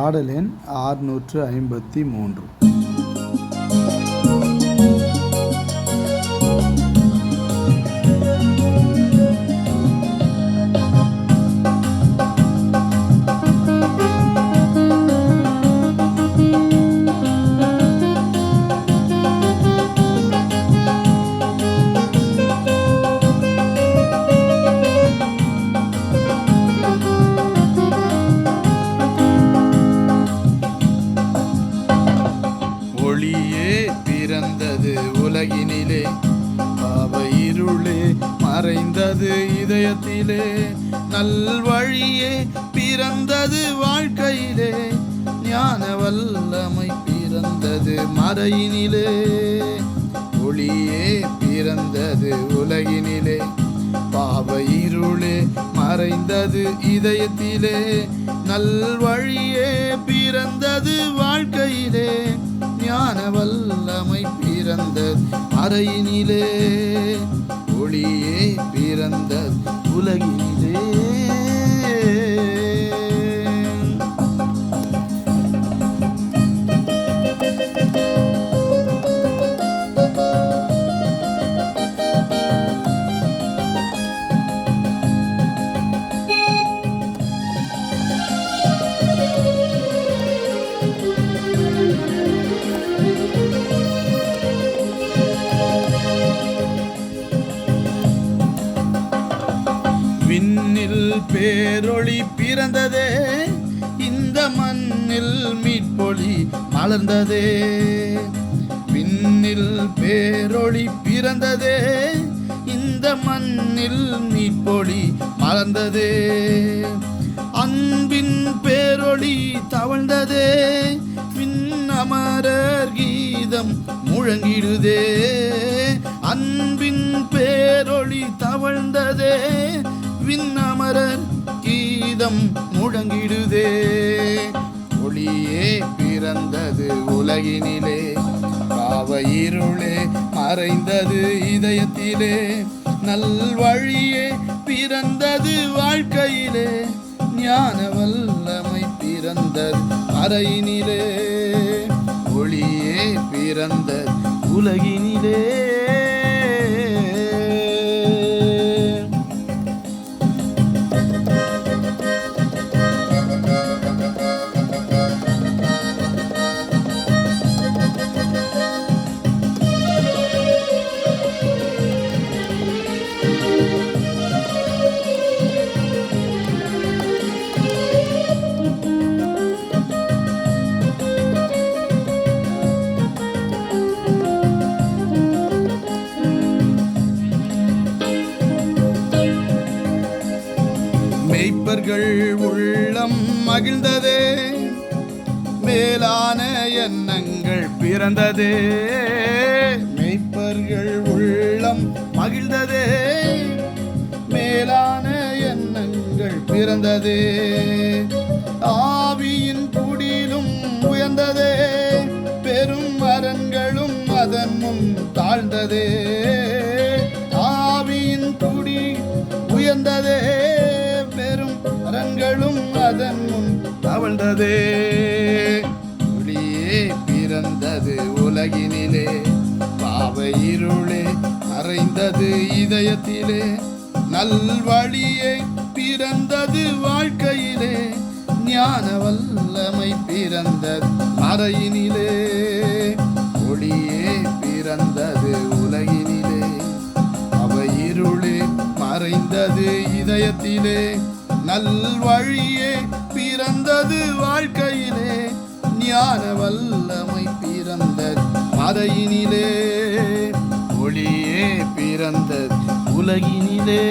பாடல் எண் 653. ஒளியே பிறந்தது உலகினிலே, பாவ இருளே மறைந்தது இதயத்திலே, நல்வழியே பிறந்தது வாழ்க்கையிலே, ஞான வல்லமை பிறந்தது மறையினிலே. ஒளியே பிறந்தது உலகினிலே, பாவ இருளே மறைந்தது இதயத்திலே, நல்வழியே பிறந்தது வாழ்க்கையிலே, ஞான வல்லமை பிறந்தது மறையினிலே. ஒளியே பிறந்தது உலகினிலே. விண்ணில் பேரொளி பிறந்ததே, இந்த மண்ணில் மீட்பொளி மலர்ந்ததே. விண்ணில் பேரொளி பிறந்ததே, இந்த மண்ணில் மீட்பொளி மலர்ந்ததே. அன்பின் பேரொளி தவழ்ந்ததே, விண்ணமரர் கீதம் முழங்கிடுதே. அன்பின் பேரொளி தவழ்ந்ததே, விண்ணமரர் கீதம் முழங்கிடுதே. ஒளியே பிறந்தது உலகினிலே, பாவ இருளே மறைந்தது இதயத்திலே, நல்வழியே பிறந்தது வாழ்க்கையிலே, ஞான வல்லமை பிறந்தது மறையினிலே. ஒளியே பிறந்தது உலகினிலே. மெய்ப்பர்கள் உள்ளம் மகிழ்ந்ததே, மேலான எண்ணங்கள் பிறந்ததே. மெய்ப்பர்கள் உள்ளம் மகிழ்ந்ததே, மேலான எண்ணங்கள் பிறந்ததே. ஆவியின் குடிலும் உயர்ந்ததே, பெரும் அரண்களும் அதன் முன் தாழ்ந்ததே. ஆவியின் குடி உயர்ந்ததே, பெரும் அரண்களும் அதன் முன் தவழ்ந்ததே. ஒளியே பிறந்தது உலகினிலே, பாவ இருளே மறைந்தது இதயத்திலே, நல்வழியே பிறந்தது வாழ்க்கையிலே, ஞான வல்லமை பிறந்தது மறையினிலே. ஒளியே பிறந்தது உலகினிலே, பாவ இருளே மறைந்தது இதயத்திலே, நல்வழியே பிறந்தது வாழ்க்கையிலே, ஞான வல்லமை பிறந்தது மறையினிலே. ஒளியே பிறந்தது உலகினிலே.